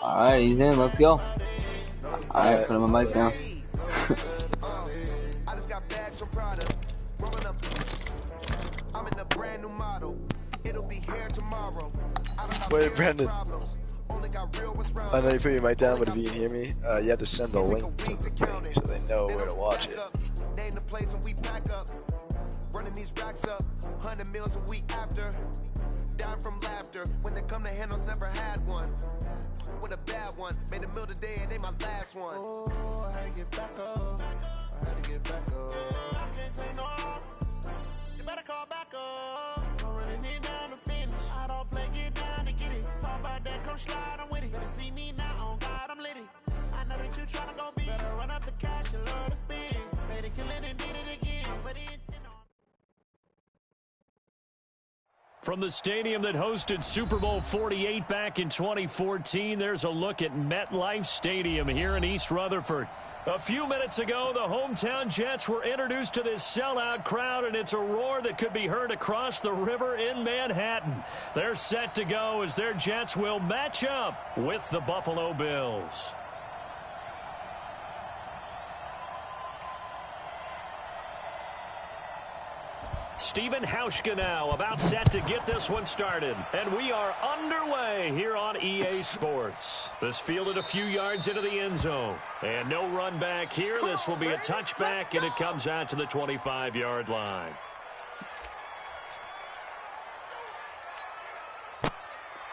Alright, he's in. Let's go. Alright, put him mic down. Wait, Brendan. I know you put your mic down, but if you can hear me, you have to send the link to the thing so they know where to watch it. Running these racks up, 100 meals a week after. Dying from laughter. When they come to handles, never had one. With a bad one, made a meal today and they my last one. Oh, I had to get back up. I had to get back up. I can't take no off. You better call back up. I'm running it down to finish. I don't play, get down to get it. Talk about that, come slide, I'm with it. Better see me now, on God, I'm litty. I know that you tryna go big. Better run up the cash, you love to spin. Better kill it and did it again. But it's From the stadium that hosted Super Bowl 48 back in 2014, there's a look at MetLife Stadium here in East Rutherford. A few minutes ago, the hometown Jets were introduced to this sellout crowd, and it's a roar that could be heard across the river in Manhattan. They're set to go as their Jets will match up with the Buffalo Bills. Stephen Hauschka now about set to get this one started. And we are underway here on EA Sports. This fielded a few yards into the end zone. And no run back here. This will be a touchback, and it comes out to the 25-yard line.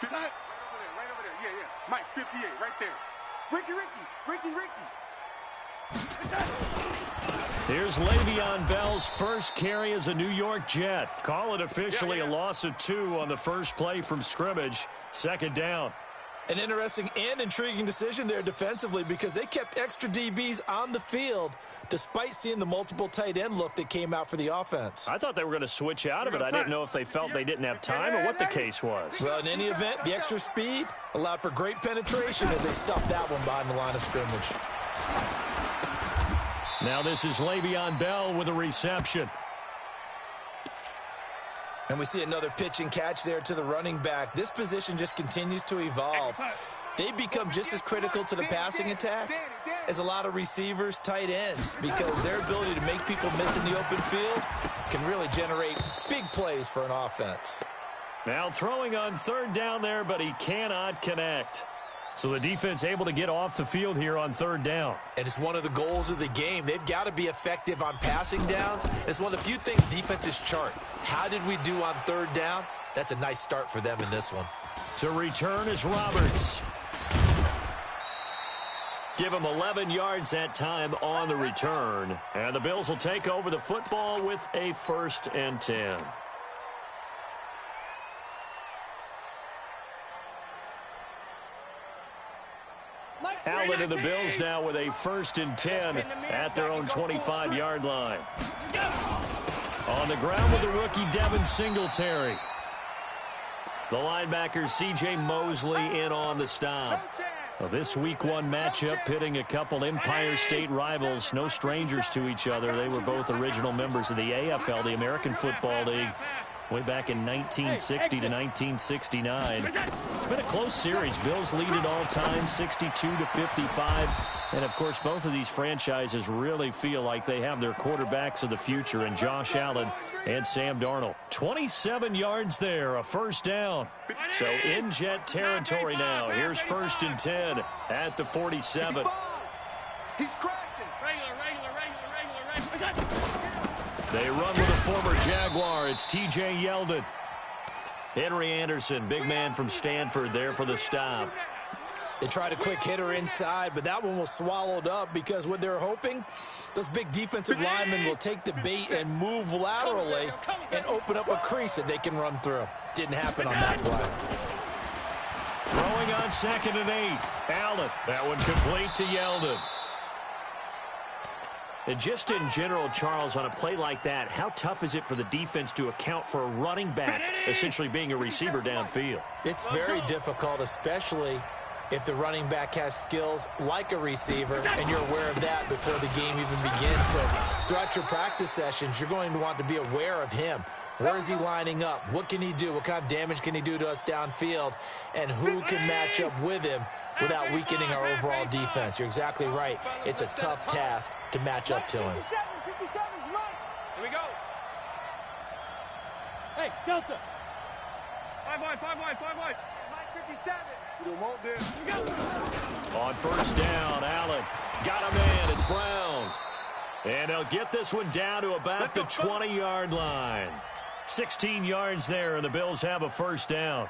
Right over there. Yeah. Mike, 58, right there. Ricky. Here's Le'Veon Bell's first carry as a New York Jet. Call it officially a loss of 2 on the first play from scrimmage. Second down. An interesting and intriguing decision there defensively because they kept extra DBs on the field despite seeing the multiple tight end look that came out for the offense. I thought they were going to switch out of it. I didn't know if they felt they didn't have time or what the case was. Well, in any event, the extra speed allowed for great penetration as they stuffed that one behind the line of scrimmage. Now this is Le'Veon Bell with a reception. And we see another pitch and catch there to the running back. This position just continues to evolve. They become just as critical to the passing attack as a lot of receivers, tight ends, because their ability to make people miss in the open field can really generate big plays for an offense. Now throwing on third down there, but he cannot connect. So the defense able to get off the field here on third down. And it's one of the goals of the game. They've got to be effective on passing downs. It's one of the few things defenses chart. How did we do on third down? That's a nice start for them in this one. To return is Roberts. Give him 11 yards that time on the return. And the Bills will take over the football with a 1st and 10. Allen and the Bills now with a 1st and 10 at their own 25-yard line. On the ground with the rookie Devin Singletary. The linebacker C.J. Mosley in on the stop. Well, this Week 1 matchup pitting a couple Empire State rivals, no strangers to each other. They were both original members of the AFL, the American Football League, way back in 1960 to 1969. It's been a close series. Bills lead it all time, 62-55. And, of course, both of these franchises really feel like they have their quarterbacks of the future in Josh Allen and Sam Darnold. 27 yards there, a 1st down. So in Jet territory now. Here's 1st and 10 at the 47. He's crashing. Regular. They run with a former Jaguar. It's T.J. Yeldon. Henry Anderson, big man from Stanford, there for the stop. They tried a quick hitter inside, but that one was swallowed up because what they're hoping, those big defensive linemen will take the bait and move laterally and open up a crease that they can run through. Didn't happen on that play. Throwing on 2nd and 8. Allen. That one complete to Yeldon. And just in general, Charles, on a play like that, how tough is it for the defense to account for a running back essentially being a receiver downfield? It's very difficult, especially if the running back has skills like a receiver, and you're aware of that before the game even begins. So throughout your practice sessions, you're going to want to be aware of him. Where is he lining up? What can he do? What kind of damage can he do to us downfield? And who can match up with him without weakening our overall defense? You're exactly right. It's a tough task to match up to him. 57's mine. Here we go. Hey, Delta. 5 wide, 5 wide, 5 wide. Mike 57. You don't want this. Here we go. On first down, Allen got a man. It's Brown. And they'll get this one down to about the 20-yard line. 16 yards there, and the Bills have a first down.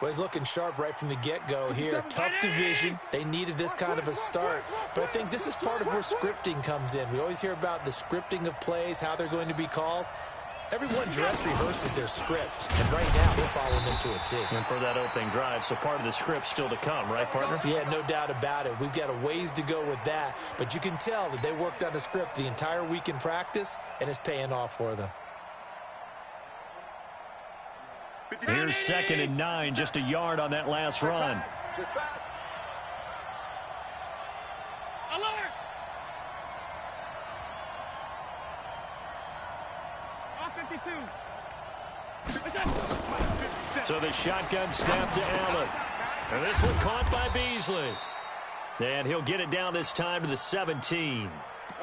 Well, he's looking sharp right from the get-go here. Tough division. They needed this kind of a start. But I think this is part of where scripting comes in. We always hear about the scripting of plays, how they're going to be called. Everyone dress rehearses their script, and right now they're following them to a T. And for that opening drive, so part of the script still to come, right, partner? Yeah, no doubt about it. We've got a ways to go with that, but you can tell that they worked on the script the entire week in practice, and it's paying off for them. Here's 2nd and 9, just a yard on that last run. Alert! Off 52. So the shotgun snap to Allen. And this one caught by Beasley. And he'll get it down this time to the 17.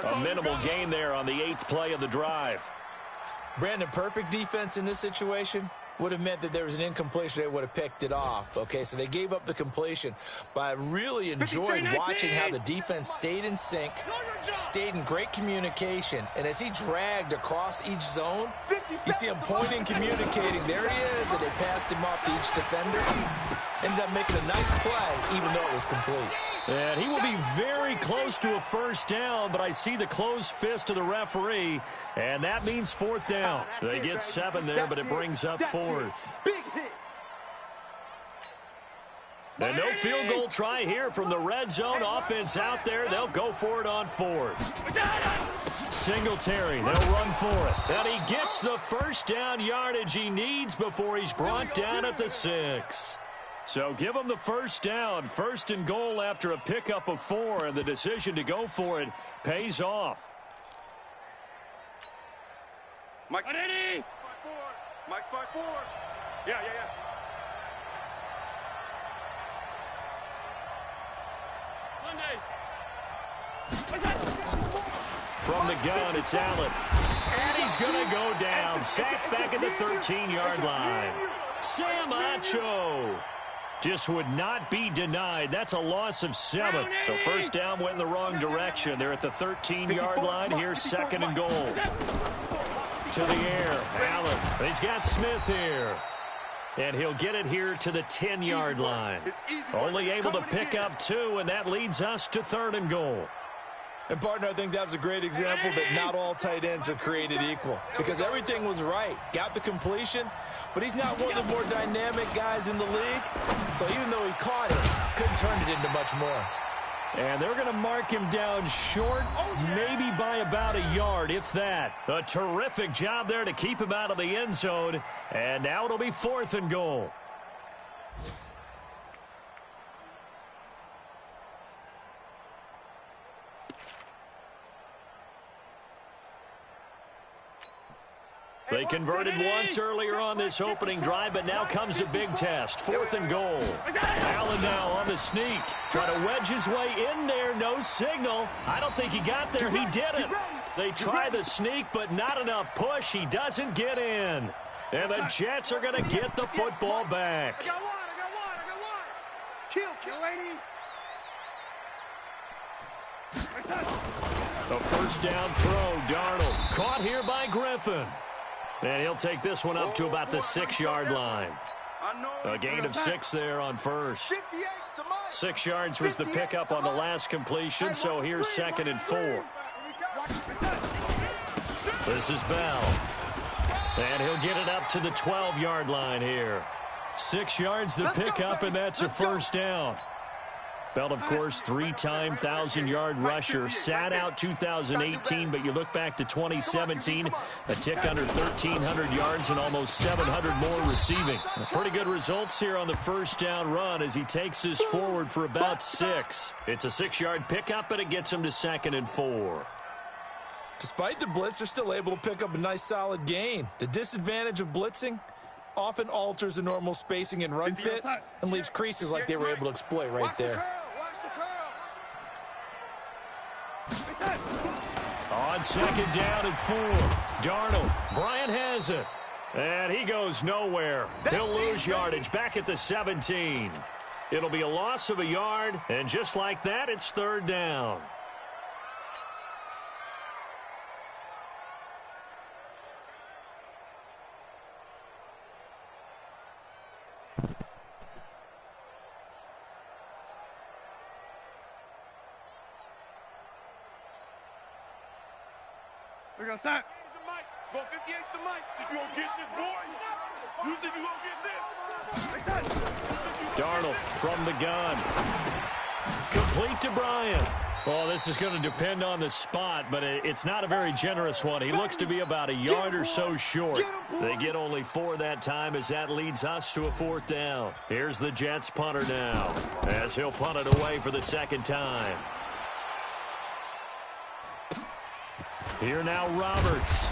A minimal gain there on the 8th play of the drive. Brandon, perfect defense in this situation would have meant that there was an incompletion. They would have picked it off. Okay, so they gave up the completion. But I really enjoyed watching how the defense stayed in sync, stayed in great communication. And as he dragged across each zone, you see him pointing, communicating. There he is, and they passed him off to each defender. Ended up making a nice play, even though it was complete. And he will be very close to a first down, but I see the closed fist of the referee, and that means 4th down. They get 7 there, but it brings up 4th. And no field goal try here from the red zone. Offense out there. They'll go for it on 4th. Singletary, they'll run for it. And he gets the first down yardage he needs before he's brought down at the 6. So give him the first down, 1st and goal after a pickup of 4, and the decision to go for it pays off. Mike's 5-4. Mike's 5-4. Yeah. From the gun, it's Allen. And he's going to go down. Sacked back at the 13-yard line. Sam Acho just would not be denied. That's a loss of 7. So first down went in the wrong direction. They're at the 13-yard line. Here's 2nd and goal. To the air, Allen. He's got Smith here. And he'll get it here to the 10-yard line. Only able to pick up 2, and that leads us to 3rd and goal. And, partner, I think that was a great example that not all tight ends are created equal. Because everything was right. Got the completion, but he's not one of the more dynamic guys in the league. So even though he caught it, couldn't turn it into much more. And they're going to mark him down short, maybe by about a yard, if that. A terrific job there to keep him out of the end zone. And now it'll be 4th and goal. They converted once earlier on this opening drive, but now comes a big test. 4th and goal. Allen now on the sneak. Try to wedge his way in there. No signal. I don't think he got there. He didn't. They try the sneak, but not enough push. He doesn't get in. And the Jets are going to get the football back. I got one. Kill, A first down throw. Darnold caught here by Griffin. And he'll take this one up to about the 6-yard line. A gain of 6 there on first. 6 yards was the pickup on the last completion, so here's 2nd and 4. This is Bell. And he'll get it up to the 12-yard line here. 6 yards the pickup, and that's a first down. Bell, of course, 3-time 1,000-yard rusher. Sat out 2018, but you look back to 2017, a tick under 1,300 yards and almost 700 more receiving. Pretty good results here on the first down run as he takes us forward for about 6. It's a 6-yard pickup, and it gets him to 2nd and 4. Despite the blitz, they're still able to pick up a nice solid gain. The disadvantage of blitzing often alters the normal spacing and run fits and leaves creases like they were able to exploit right there. On second down and 4, Darnold. Bryant has it. And he goes nowhere. He'll lose yardage back at the 17. It'll be a loss of a yard, and just like that, it's third down. We're going to start. Go 58's the mic. You gonna get this, boy? You think you gonna get this? Darnold from the gun. Complete to Bryant. Well, this is going to depend on the spot, but it's not a very generous one. He looks to be about a yard or so short. They get only 4 that time as that leads us to a 4th down. Here's the Jets punter now as he'll punt it away for the second time. Here now Roberts.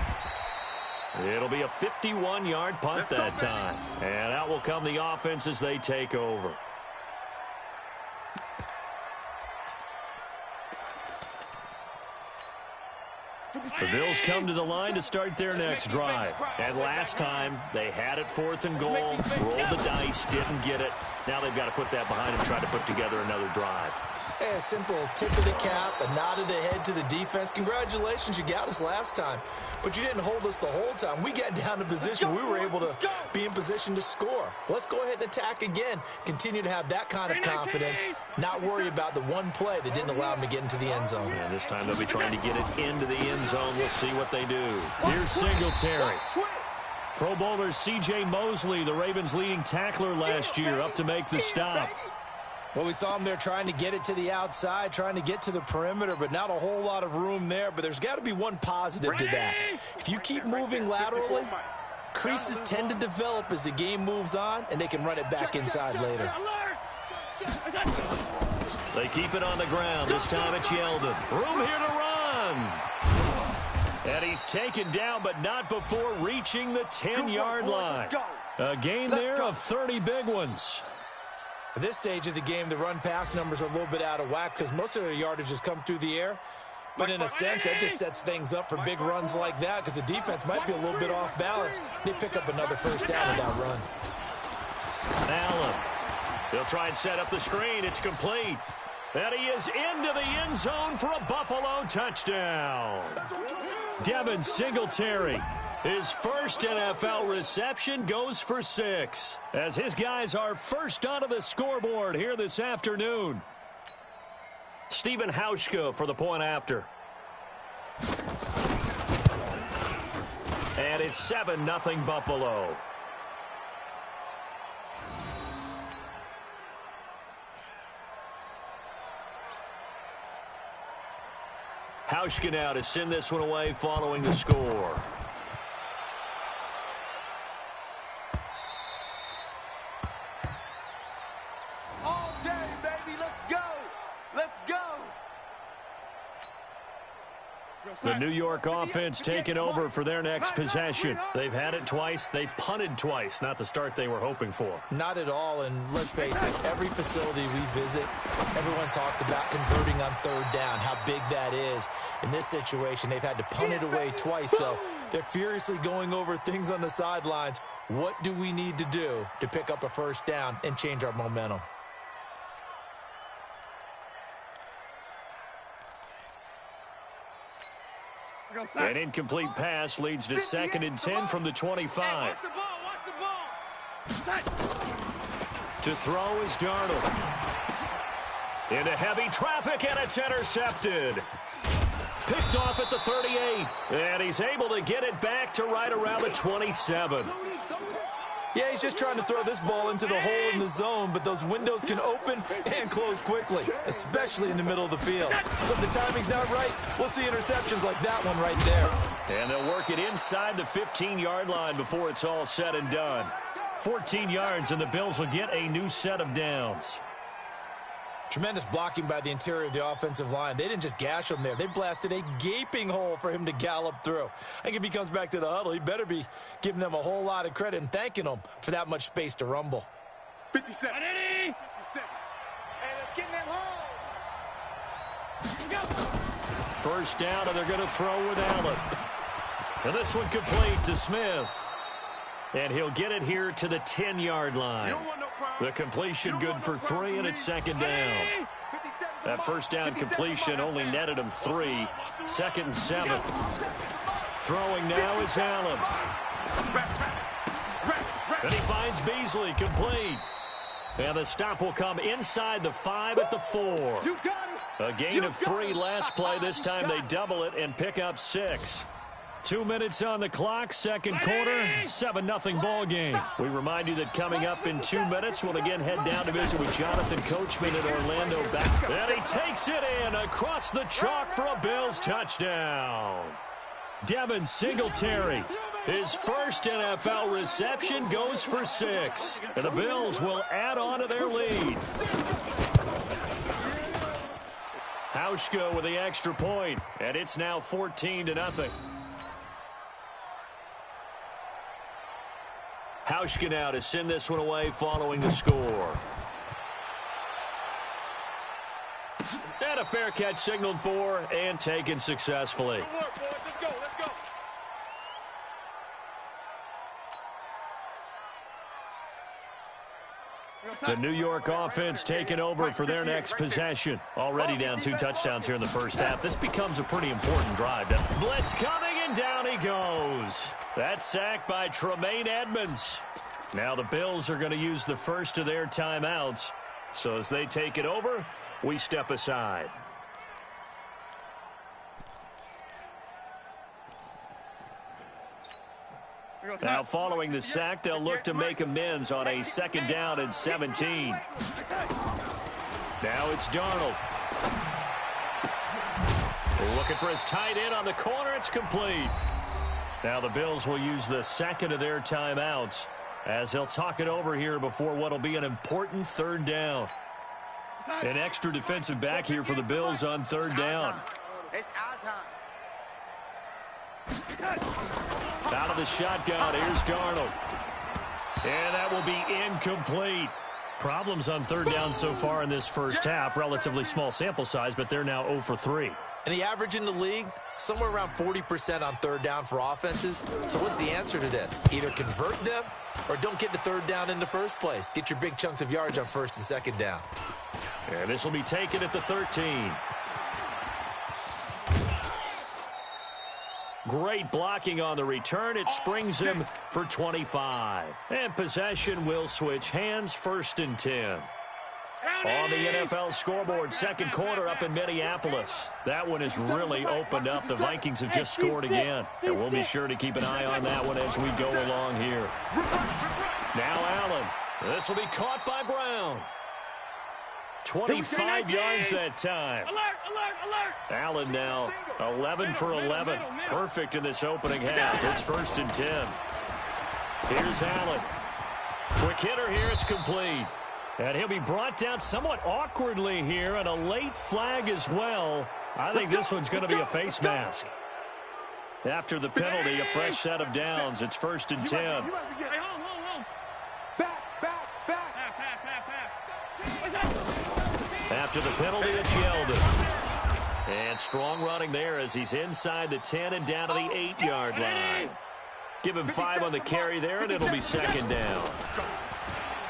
It'll be a 51-yard punt that time. And out will come the offense as they take over. The Bills come to the line to start their next drive. And last time, they had it 4th and goal, rolled the dice, didn't get it. Now they've got to put that behind them, try to put together another drive. A simple tip of the cap, a nod of the head to the defense. Congratulations, you got us last time, but you didn't hold us the whole time. We got down to position. We were able to be in position to score. Let's go ahead and attack again. Continue to have that kind of confidence, not worry about the one play that didn't allow them to get into the end zone. And this time they'll be trying to get it into the end zone. We'll see what they do. Here's Singletary. Pro Bowler C.J. Mosley, the Ravens' leading tackler last year, up to make the stop. Well, we saw him there trying to get it to the outside, trying to get to the perimeter, but not a whole lot of room there. But there's got to be one positive to that. If you keep moving laterally, creases tend to develop as the game moves on, and they can run it back inside later. They keep it on the ground. This time it's Yeldon. Room here to run. And he's taken down, but not before reaching the 10-yard line. A gain there of 30 big ones. At this stage of the game, the run-pass numbers are a little bit out of whack because most of their yardage has come through the air. But in a sense, that just sets things up for big runs like that because the defense might be a little bit off balance. They pick up another first down with that run. Allen. They'll try and set up the screen. It's complete. And he is into the end zone for a Buffalo touchdown. Devin Singletary. His first NFL reception goes for 6 as his guys are first onto the scoreboard here this afternoon. Stephen Hauschka for the point after. And it's 7-0 Buffalo. Hauschka now to send this one away following the score. The New York offense taking over for their next possession. They've had it twice. They've punted twice. Not the start they were hoping for. Not at all, and let's face it, every facility we visit, everyone talks about converting on third down, how big that is. In this situation, they've had to punt it away twice, so they're furiously going over things on the sidelines. What do we need to do to pick up a first down and change our momentum? An incomplete pass leads to 2nd and 10 from the 25. Watch the ball. To throw is Darnold. Into heavy traffic, and it's intercepted. Picked off at the 38. And he's able to get it back to right around the 27. Yeah, he's just trying to throw this ball into the hole in the zone, but those windows can open and close quickly, especially in the middle of the field. So if the timing's not right, we'll see interceptions like that one right there. And they'll work it inside the 15-yard line before it's all said and done. 14 yards, and the Bills will get a new set of downs. Tremendous blocking by the interior of the offensive line. They didn't just gash him there. They blasted a gaping hole for him to gallop through. I think if he comes back to the huddle, he better be giving them a whole lot of credit and thanking them for that much space to rumble. 57. 57. Hey, let's get in them holes. First down, and they're going to throw with Allen. And this one complete to Smith. And he'll get it here to the 10-yard line. The completion good for 3, and it's second down. That first down completion only netted him 3. 2nd and 7. Throwing now is Allen. And he finds Beasley, complete. And the stop will come inside the 5 at the 4. A gain of 3 last play. This time they double it and pick up 6. 2 minutes on the clock, second quarter, 7-0 ball game. We remind you that coming up in 2 minutes, we'll again head down to visit with Jonathan Coachman at Orlando back. And he takes it in across the chalk for a Bills touchdown. Devin Singletary, his first NFL reception, goes for 6. And the Bills will add on to their lead. Hauschka with the extra point, and it's now 14-0. Hauschka now to send this one away following the score. And a fair catch signaled for and taken successfully. Good work, boys. Let's go. Let's go. The New York offense taking over for their next possession. Already down 2 touchdowns here in the first half. This becomes a pretty important drive. Blitz coming, and down he goes. That's sacked by Tremaine Edmonds. Now the Bills are going to use the first of their timeouts. So as they take it over, we step aside. Now following the sack, they'll look to make amends on a 2nd down and 17. Now it's Darnold. Looking for his tight end on the corner. It's complete. Now the Bills will use the 2nd of their timeouts as they'll talk it over here before what will be an important 3rd down. An extra defensive back here for the Bills on 3rd down. It's our time. Out of the shotgun, here's Darnold. And that will be incomplete. Problems on 3rd down so far in this first half. Relatively small sample size, but they're now 0 for 3. And the average in the league, somewhere around 40% on 3rd down for offenses. So what's the answer to this? Either convert them or don't get the 3rd down in the first place. Get your big chunks of yards on 1st and 2nd down. And this will be taken at the 13. Great blocking on the return. It springs him for 25. And possession will switch hands, 1st and 10. On the NFL scoreboard, 2nd quarter up in Minneapolis. That one has really opened up. The Vikings have just scored again. And we'll be sure to keep an eye on that one as we go along here. Now Allen. This will be caught by Brown. 25 yards that time. Alert, alert, alert. Allen now 11 for 11. Perfect in this opening half. It's 1st and 10. Here's Allen. Quick hitter here. It's complete. And he'll be brought down somewhat awkwardly here, and a late flag as well. I think this one's going to be a face mask. After the penalty, a fresh set of downs. It's 1st and 10. Hey, hold. Back. After the penalty, it's Yeldon. And strong running there as he's inside the 10 and down to the 8-yard line. Give him 5 on the carry there, and it'll be 2nd down.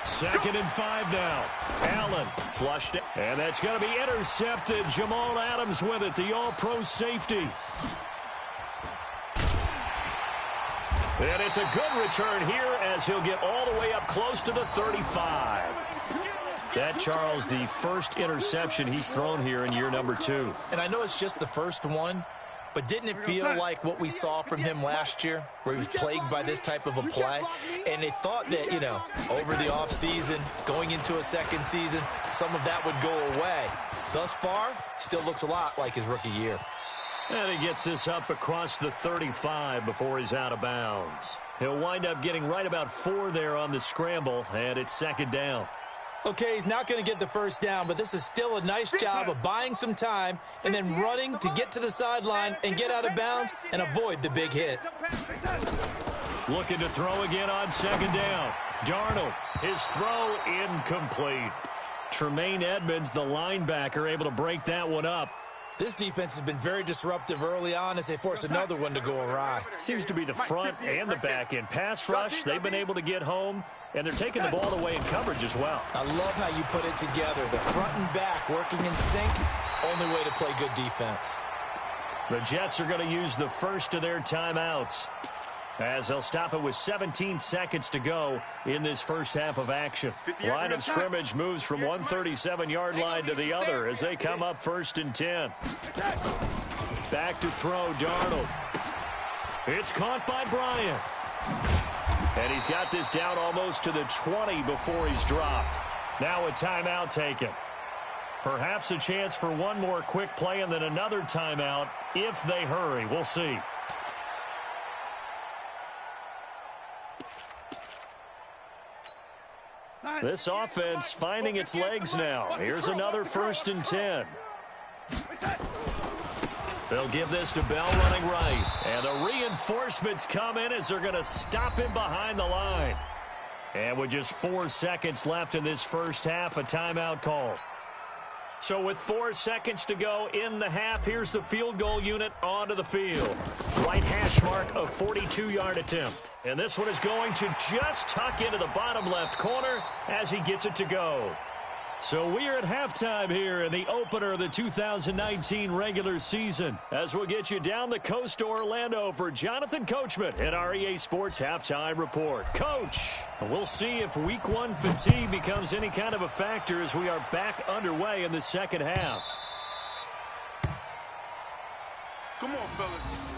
2nd and 5 now. Allen flushed it. And that's going to be intercepted. Jamal Adams with it, the all-pro safety. And it's a good return here as he'll get all the way up close to the 35. That, Charles, the first interception he's thrown here in year number 2. And I know it's just the first one, but didn't it feel like what we saw from him last year, where he was plagued by this type of a play? And they thought that, you know, over the offseason, going into a 2nd season, some of that would go away. Thus far, still looks a lot like his rookie year. And he gets this up across the 35 before he's out of bounds. He'll wind up getting right about 4 there on the scramble, and it's 2nd down. Okay, he's not going to get the first down, but this is still a nice job of buying some time and then running to get to the sideline and get out of bounds and avoid the big hit. Looking to throw again on second down. Darnold, his throw incomplete. Tremaine Edmonds, the linebacker, able to break that one up. This defense has been very disruptive early on as they force another one to go awry. Seems to be the front and the back end. Pass rush, they've been able to get home, and they're taking the ball away in coverage as well. I love how you put it together. The front and back working in sync, only way to play good defense. The Jets are going to use the first of their timeouts as they'll stop it with 17 seconds to go in this first half of action. Line of scrimmage moves from one 37-yard line to the other as they come up 1st and 10. Back to throw, Darnold. It's caught by Bryant. And he's got this down almost to the 20 before he's dropped. Now a timeout taken. Perhaps a chance for one more quick play and then another timeout if they hurry. We'll see. This offense finding its legs now. Here's another 1st and 10. They'll give this to Bell running right. And the reinforcements come in as they're going to stop him behind the line. And with just 4 seconds left in this first half, a timeout call. So with 4 seconds to go in the half, here's the field goal unit onto the field. Right hash mark, a 42-yard attempt. And this one is going to just tuck into the bottom left corner as he gets it to go. So we are at halftime here in the opener of the 2019 regular season as we'll get you down the coast to Orlando for Jonathan Coachman at our EA Sports Halftime Report. Coach, we'll see if week 1 fatigue becomes any kind of a factor as we are back underway in the second half. Come on, fellas.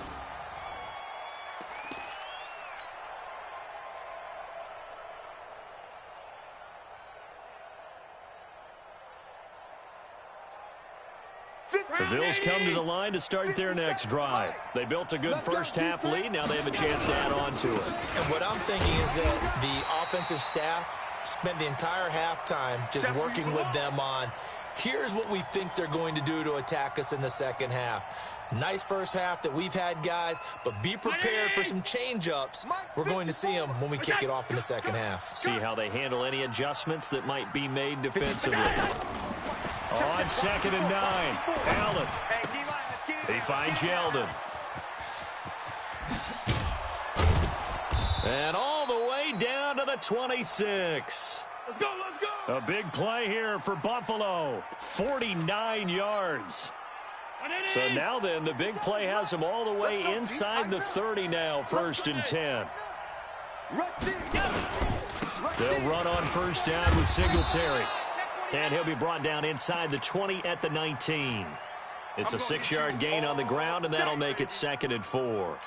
The Bills come to the line to start their next drive. They built a good first half lead. Now they have a chance to add on to it. And what I'm thinking is that the offensive staff spent the entire halftime just working with them on, here's what we think they're going to do to attack us in the second half. Nice first half that we've had, guys, but be prepared for some change-ups. We're going to see them when we kick it off in the second half. See how they handle any adjustments that might be made defensively. On 2nd and 9, Allen. He finds Yeldon. And all the way down to the 26. Let's go, let's go. A big play here for Buffalo. 49 yards. So now then, the big play has them all the way inside the 30 now, 1st and 10. They'll run on 1st down with Singletary. And he'll be brought down inside the 20 at the 19. It's a 6-yard gain on the ground, and that'll make it 2nd and 4.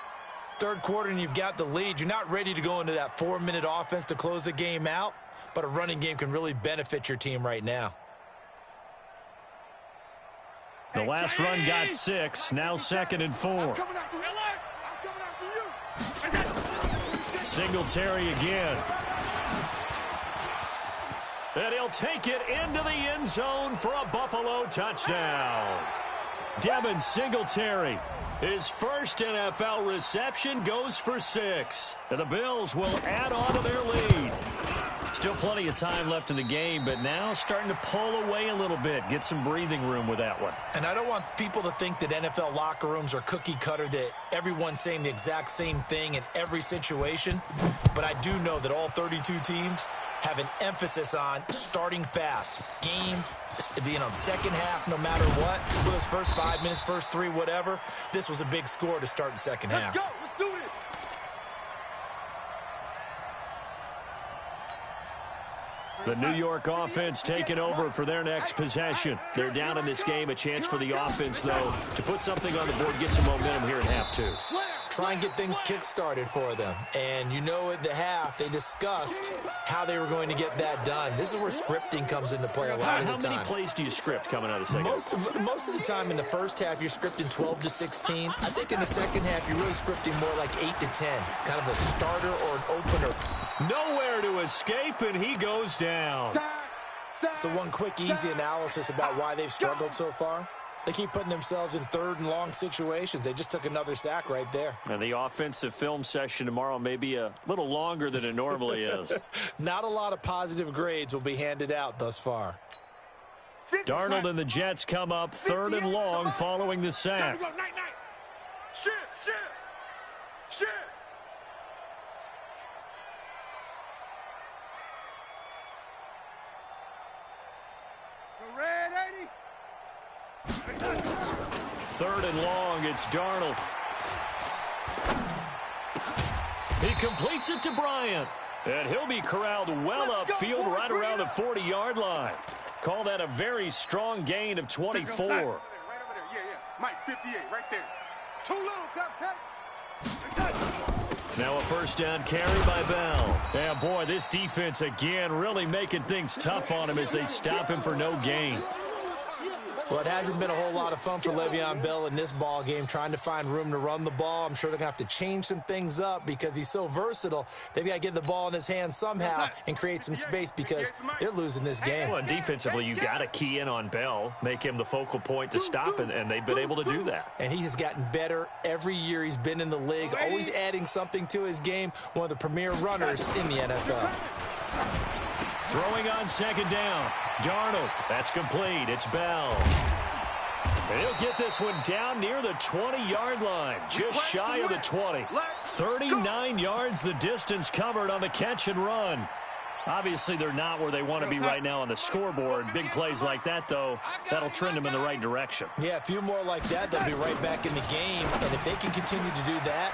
Third quarter, and you've got the lead. You're not ready to go into that 4-minute offense to close the game out, but a running game can really benefit your team right now. The last run got 6, now 2nd and 4. Singletary again. And he'll take it into the end zone for a Buffalo touchdown. Devin Singletary, his first NFL reception, goes for 6. And the Bills will add on to their lead. Still plenty of time left in the game, but now starting to pull away a little bit. Get some breathing room with that one. And I don't want people to think that NFL locker rooms are cookie cutter, that everyone's saying the exact same thing in every situation. But I do know that all 32 teams have an emphasis on starting fast. Game, the second half, no matter what. Those first 5 minutes, first 3, whatever. This was a big score to start the second half. Let's go, let's do it. The New York offense taking over for their next possession. They're down in this game. A chance for the offense, though, to put something on the board, get some momentum here in half 2. Try and get things kick-started for them. And you know at the half, they discussed how they were going to get that done. This is where scripting comes into play a lot of the time. How many plays do you script coming out of the second half? Most of the time in the first half, you're scripting 12 to 16. I think in the second half, you're really scripting more like 8 to 10. Kind of a starter or an opener. Nowhere to escape, and he goes down. So one quick, easy analysis about why they've struggled so far. They keep putting themselves in third and long situations. They just took another sack right there. And the offensive film session tomorrow may be a little longer than it normally is. Not a lot of positive grades will be handed out thus far. Darnold and the Jets come up third and long following the sack. Shit, shit, shit. The red 80. Third and long, it's Darnold. He completes it to Bryant. And he'll be corralled well upfield right around the 40-yard line. Call that a very strong gain of 24. Right over there. Yeah. Mike, 58, right there. Too little, Cupcake. Now a first down carry by Bell. Yeah, boy, this defense again really making things tough on him as they stop him for no gain. Well, it hasn't been a whole lot of fun for Le'Veon Bell in this ball game, trying to find room to run the ball. I'm sure they're going to have to change some things up because he's so versatile. They've got to get the ball in his hands somehow and create some space because they're losing this game. Well, defensively, you got to key in on Bell, make him the focal point to stop, and they've been able to do that. And he has gotten better every year he's been in the league, always adding something to his game, one of the premier runners in the NFL. Throwing on second down. Darnold. That's complete. It's Bell. And he'll get this one down near the 20-yard line. Just shy of the 20. 39 yards the distance covered on the catch and run. Obviously, they're not where they want to be right now on the scoreboard. Big plays like that, though, that'll trend them in the right direction. Yeah, a few more like that, they'll be right back in the game. And if they can continue to do that,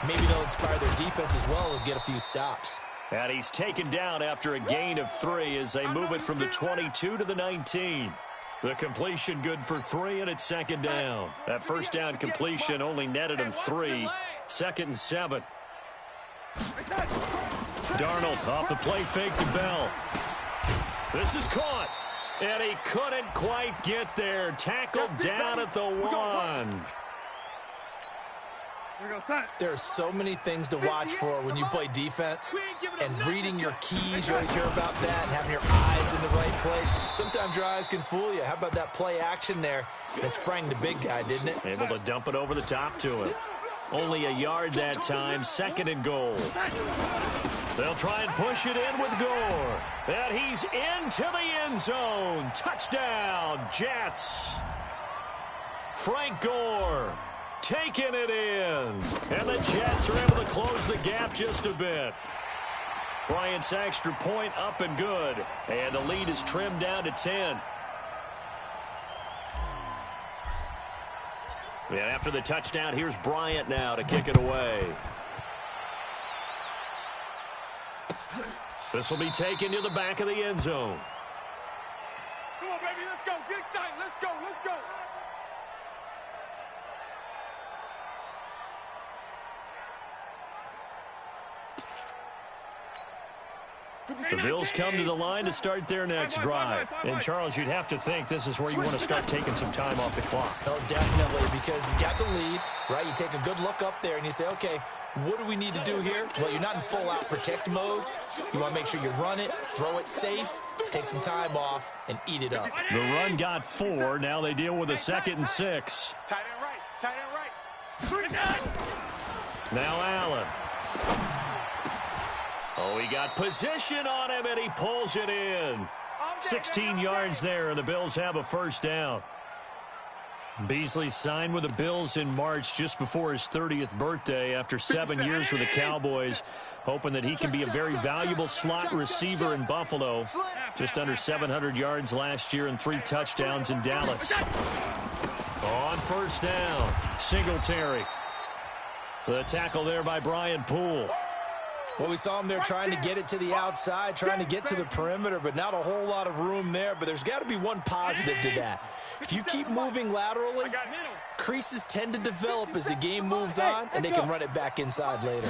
maybe they'll inspire their defense as well and get a few stops. And he's taken down after a gain of 3 as they move it from the 22 to the 19. The completion good for 3, and it's second down. That first down completion only netted him 3. Second and 7. Darnold off the play fake to Bell. This is caught. And he couldn't quite get there. Tackled down at the 1. There are so many things to watch for when you play defense, and reading your keys, you always hear about that, and having your eyes in the right place. Sometimes your eyes can fool you. How about that play action there? It sprang the big guy, didn't it? Able to dump it over the top to him. Only a yard that time, second and goal. They'll try and push it in with Gore. And he's into the end zone. Touchdown, Jets. Frank Gore taking it in. And the Jets are able to close the gap just a bit. Bryant's extra point up and good. And the lead is trimmed down to 10. And after the touchdown, here's Bryant now to kick it away. This will be taken to the back of the end zone. Come on, baby, let's go. Get excited. Let's go. Let's go. The Bills come to the line to start their next drive. And, Charles, you'd have to think this is where you want to start taking some time off the clock. Oh, definitely, because you got the lead, right? You take a good look up there and you say, okay, what do we need to do here? Well, you're not in full-out protect mode. You want to make sure you run it, throw it safe, take some time off, and eat it up. The run got 4. Now they deal with a 2nd and 6. Tight end right. Tight end right. Now Allen. Oh, he got position on him, and he pulls it in. 16 yards there, and the Bills have a first down. Beasley signed with the Bills in March just before his 30th birthday after 7 years with the Cowboys, hoping that he can be a very valuable slot receiver in Buffalo. Just under 700 yards last year and 3 touchdowns in Dallas. On first down, Singletary. The tackle there by Brian Poole. Well, we saw him there trying to get it to the outside, trying to get to the perimeter, but not a whole lot of room there. But there's got to be one positive to that. If you keep moving laterally, creases tend to develop as the game moves on, and they can run it back inside later.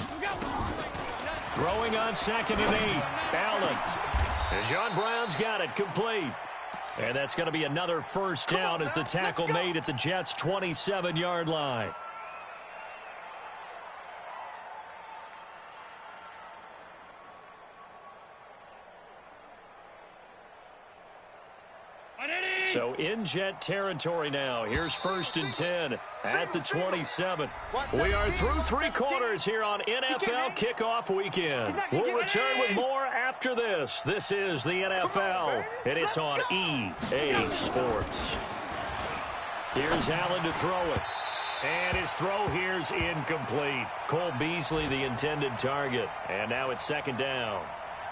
Throwing on 2nd and 8. Allen. And John Brown's got it complete. And that's going to be another first down as the tackle made at the Jets' 27-yard line. So in Jet territory now. Here's 1st and 10 at the 27. We are through 3 quarters here on NFL Kickoff Weekend. We'll return with more after this. This is the NFL, and it's on EA Sports. Here's Allen to throw it. And his throw here's incomplete. Cole Beasley, the intended target. And now it's 2nd down.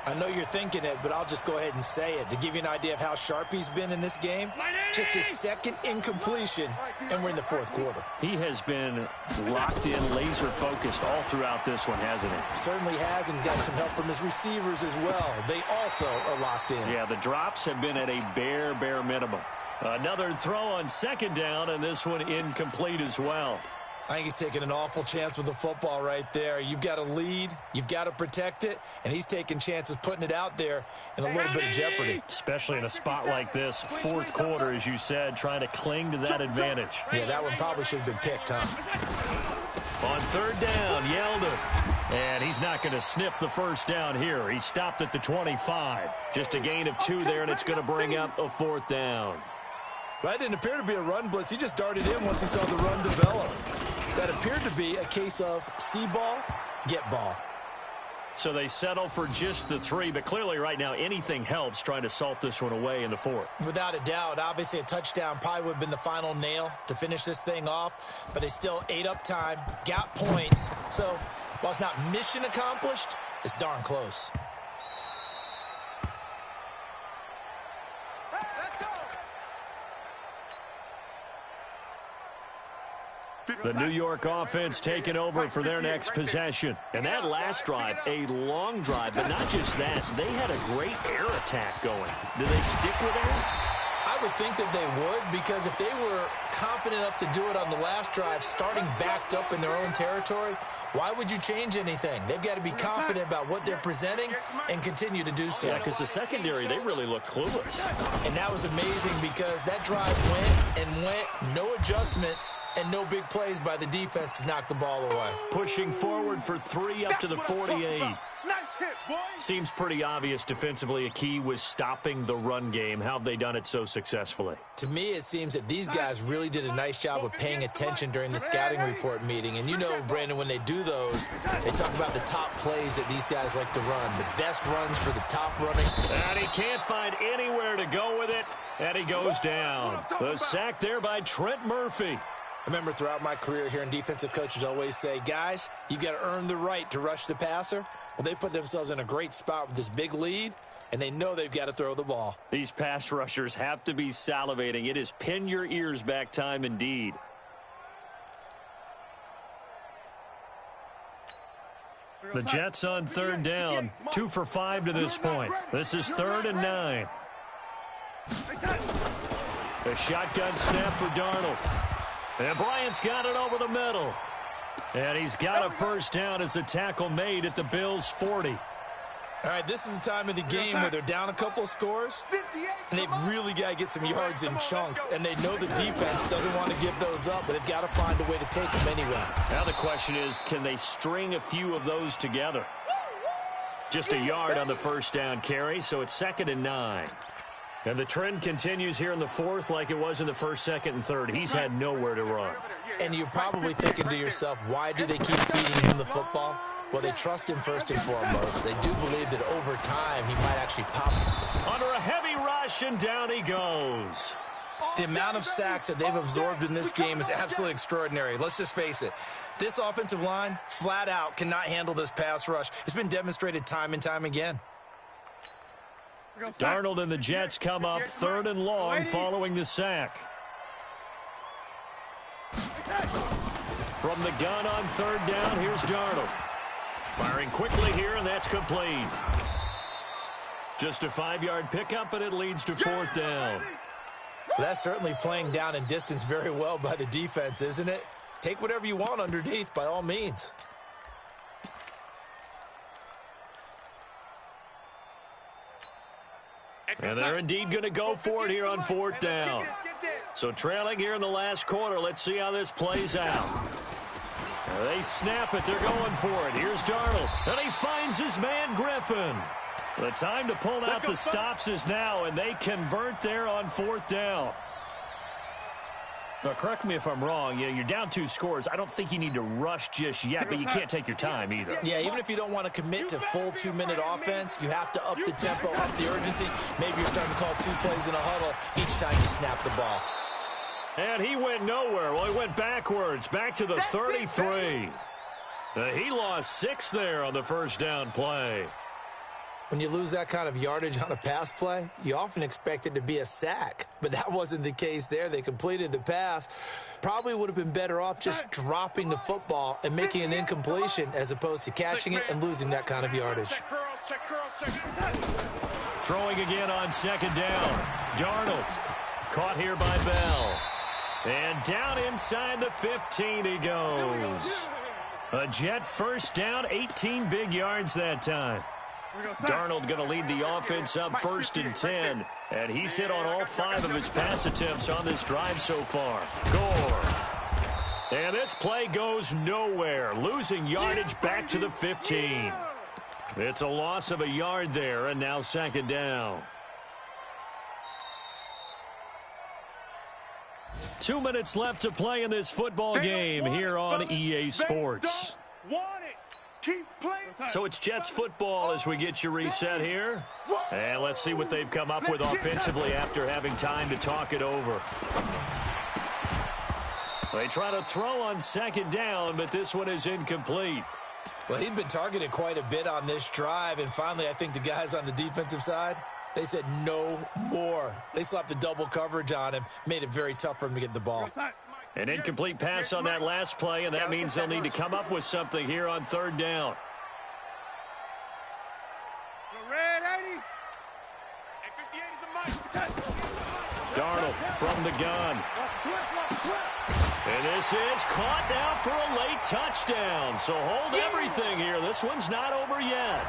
I know you're thinking it, but I'll just go ahead and say it. To give you an idea of how sharp he's been in this game, just his 2nd incompletion, and we're in the 4th quarter. He has been locked in, laser-focused all throughout this one, hasn't he? Certainly has, and he's got some help from his receivers as well. They also are locked in. Yeah, the drops have been at a bare minimum. Another throw on 2nd down, and this one incomplete as well. I think he's taking an awful chance with the football right there. You've got to lead, you've got to protect it, and he's taking chances putting it out there in a little bit of jeopardy. Especially in a spot like this, 4th quarter, as you said, trying to cling to that advantage. Yeah, that one probably should have been picked, huh? On 3rd down, Yeldon. And he's not going to sniff the 1st down here. He stopped at the 25. Just a gain of 2 there, and it's going to bring up a 4th down. That didn't appear to be a run blitz. He just darted in once he saw the run develop. That appeared to be a case of see ball, get ball. So they settle for just the 3, but clearly right now anything helps trying to salt this one away in the 4th. Without a doubt, obviously a touchdown probably would have been the final nail to finish this thing off, but they still ate up time, got points. So while it's not mission accomplished, it's darn close. The New York offense taking over for their next possession. And that last drive, a long drive, but not just that. They had a great air attack going. Do they stick with that? I would think that they would, because if they were confident enough to do it on the last drive, starting backed up in their own territory, why would you change anything? They've got to be confident about what they're presenting and continue to do so. Yeah, because the secondary, they really look clueless. And that was amazing because that drive went, no adjustments, and no big plays by the defense to knock the ball away. Pushing forward for 3 up to the 48. Seems pretty obvious defensively a key was stopping the run game. How have they done it so successfully? To me, it seems that these guys really did a nice job of paying attention during the scouting report meeting. And you know, Brandon, when they do those, they talk about the top plays that these guys like to run, the best runs for the top running. And he can't find anywhere to go with it, and he goes down. The sack there by Trent Murphy. I remember throughout my career hearing defensive coaches always say, guys, you got to earn the right to rush the passer. Well, they put themselves in a great spot with this big lead, and they know they've got to throw the ball. These pass rushers have to be salivating. It is pin your ears back time indeed. The Jets on 3rd down, 2 for 5 to this point. This is 3rd and 9. A shotgun snap for Darnold. And Bryant's got it over the middle. And he's got a 1st down as a tackle made at the Bills' 40. All right, this is the time of the game where they're down a couple of scores, and they've really got to get some yards in chunks, and they know the defense doesn't want to give those up, but they've got to find a way to take them anyway. Now the question is, can they string a few of those together? Just a yard on the 1st down carry, so it's 2nd and 9. And the trend continues here in the 4th like it was in the 1st, 2nd, and 3rd. He's had nowhere to run. And you're probably thinking to yourself, why do they keep feeding him the football? Well, they trust him first and foremost. They do believe that over time he might actually pop. Under a heavy rush, and down he goes. The amount of sacks that they've absorbed in this game is absolutely extraordinary. Let's just face it. This offensive line, flat out, cannot handle this pass rush. It's been demonstrated time and time again. Darnold and the Jets come up 3rd and long following the sack. From the gun on 3rd down, here's Darnold. Firing quickly here, and that's complete. Just a 5-yard pickup, and it leads to 4th down. That's certainly playing down in distance very well by the defense, isn't it? Take whatever you want underneath, by all means. And they're indeed going to go for it here on 4th down. So trailing here in the last quarter, let's see how this plays out. They snap it. They're going for it. Here's Darnold. And he finds his man, Griffin. The time to pull out the stops is now, and they convert there on 4th down. Now, correct me if I'm wrong. You're down 2 scores. I don't think you need to rush just yet, but you can't take your time either. Yeah, even if you don't want to commit to full 2-minute offense, you have to up the tempo, up the urgency. Maybe you're starting to call 2 plays in a huddle each time you snap the ball. And he went nowhere. Well, he went backwards, back to the 33. He lost 6 there on the first down play. When you lose that kind of yardage on a pass play, you often expect it to be a sack. But that wasn't the case there. They completed the pass. Probably would have been better off just dropping the football and making an incompletion as opposed to catching it and losing that kind of yardage. Throwing again on 2nd down. Darnold caught here by Bell. And down inside the 15 he goes. A Jet first down, 18 big yards that time. Darnold going to lead the offense up 1st and 10. And he's hit on all 5 of his pass attempts on this drive so far. Gore. And this play goes nowhere. Losing yardage back to the 15. It's a loss of a yard there, and now 2nd down. 2 minutes left to play in this football game here on EA Sports. So it's Jets football as we get you reset here. And let's see what they've come up with offensively after having time to talk it over. They try to throw on 2nd down, but this one is incomplete. Well, he'd been targeted quite a bit on this drive, and finally I think the guys on the defensive side, they said no more. They slapped the double coverage on him, made it very tough for him to get the ball. An incomplete pass on that last play, and that means they'll need to come up with something here on 3rd down. Darnold from the gun. And this is caught now for a late touchdown. So hold everything here. This one's not over yet.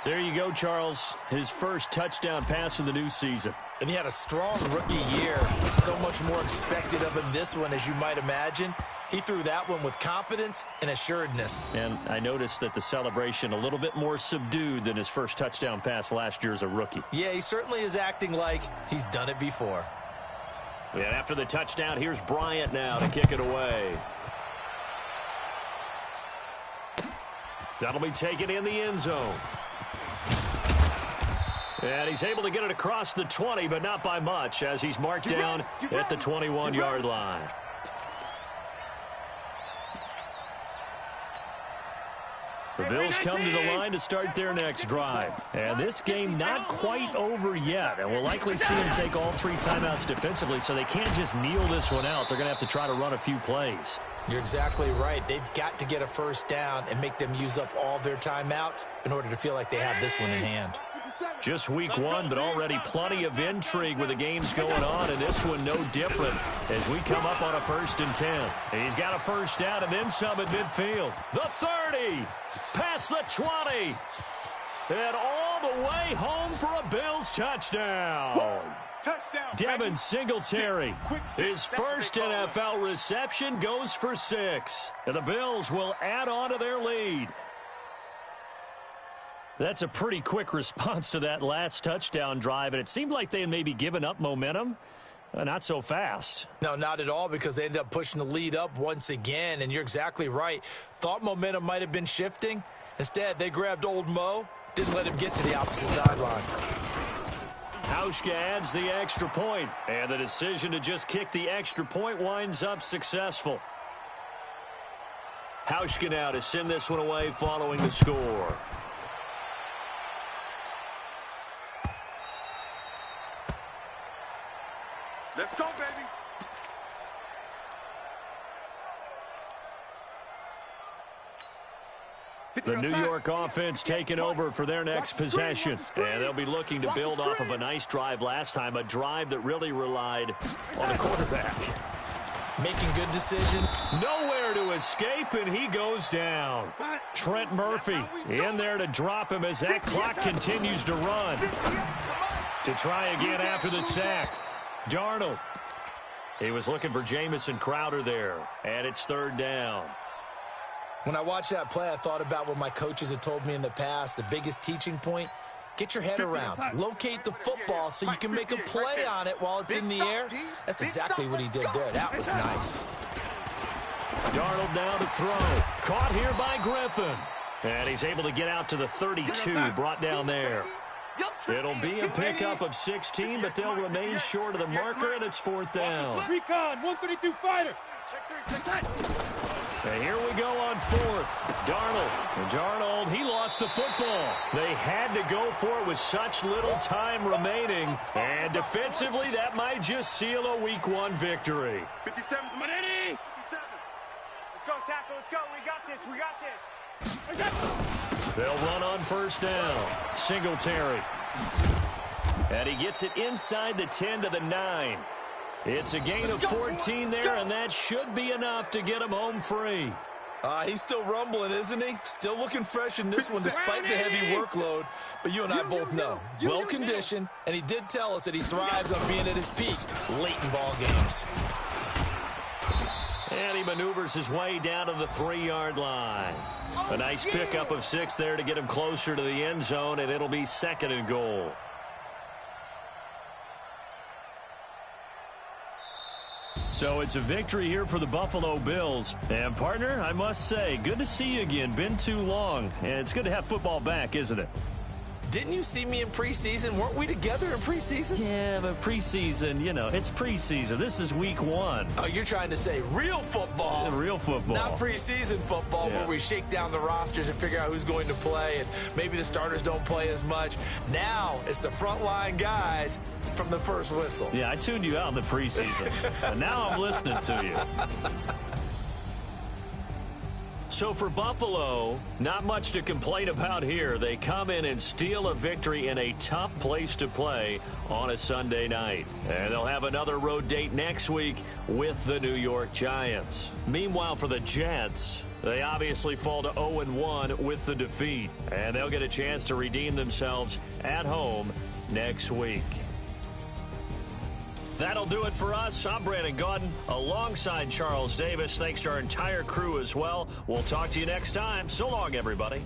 There you go, Charles. His first touchdown pass of the new season. And he had a strong rookie year. So much more expected of him this one, as you might imagine. He threw that one with confidence and assuredness. And I noticed that the celebration a little bit more subdued than his first touchdown pass last year as a rookie. Yeah, he certainly is acting like he's done it before. And after the touchdown, here's Bryant now to kick it away. That'll be taken in the end zone. And he's able to get it across the 20, but not by much, as he's marked down at the 21-yard line. The Bills come to the line to start their next drive. And this game not quite over yet. And we'll likely see them take all 3 timeouts defensively, so they can't just kneel this one out. They're going to have to try to run a few plays. You're exactly right. They've got to get a first down and make them use up all their timeouts in order to feel like they have this one in hand. Just week 1, but already plenty of intrigue with the games going on, and this one no different as we come up on a 1st and 10. He's got a first down and then some at midfield. The 30, past the 20, and all the way home for a Bills touchdown. Devin Singletary, his first NFL reception, goes for 6, and the Bills will add on to their lead. That's a pretty quick response to that last touchdown drive, and it seemed like they had maybe given up momentum. Not so fast. No, not at all, because they ended up pushing the lead up once again, and you're exactly right. Thought momentum might have been shifting. Instead, they grabbed old Mo, didn't let him get to the opposite sideline. Hauschka adds the extra point, and the decision to just kick the extra point winds up successful. Hauschka now to send this one away following the score. Let's go, baby. The New York offense taking over for their next possession. And they'll be looking to build off of a nice drive last time, a drive that really relied on the quarterback. Making good decision. Nowhere to escape, and he goes down. Trent Murphy in there to drop him as that clock continues to run. To try again after the sack. Darnold. He was looking for Jamison Crowder there, and it's 3rd down. When I watched that play, I thought about what my coaches had told me in the past. The biggest teaching point, get your head around. Locate the football so you can make a play on it while it's in the air. That's exactly what he did there. That was nice. Darnold now to throw. Caught here by Griffin. And he's able to get out to the 32, brought down there. It'll be a pickup of 16, but they'll remain short of the marker, and it's 4th down. Recon, 132 fighter. And here we go on 4th. Darnold, he lost the football. They had to go for it with such little time remaining. And defensively, that might just seal a Week 1 victory. 57 to Manini. 57. Let's go, tackle. Let's go. We got this. We got this. They'll run on 1st down. Singletary. And he gets it inside the 10 to the 9. It's a gain of 14 there, and that should be enough to get him home free. He's still rumbling, isn't he? Still looking fresh in this one despite the heavy workload. But you and I both know, well-conditioned, and he did tell us that he thrives on being at his peak late in ball games. And he maneuvers his way down to the 3-yard line. A nice pickup of 6 there to get him closer to the end zone, and it'll be 2nd and goal. So it's a victory here for the Buffalo Bills. And, partner, I must say, good to see you again. Been too long. And it's good to have football back, isn't it? Didn't you see me in preseason? Weren't we together in preseason? Yeah, but preseason, you know, it's preseason. This is Week 1. Oh, you're trying to say real football. Real football. Not preseason football where we shake down the rosters and figure out who's going to play, and maybe the starters don't play as much. Now it's the frontline guys from the first whistle. Yeah, I tuned you out in the preseason. But now I'm listening to you. So for Buffalo, not much to complain about here. They come in and steal a victory in a tough place to play on a Sunday night. And they'll have another road date next week with the New York Giants. Meanwhile, for the Jets, they obviously fall to 0-1 with the defeat. And they'll get a chance to redeem themselves at home next week. That'll do it for us. I'm Brandon Gaudin alongside Charles Davis. Thanks to our entire crew as well. We'll talk to you next time. So long, everybody.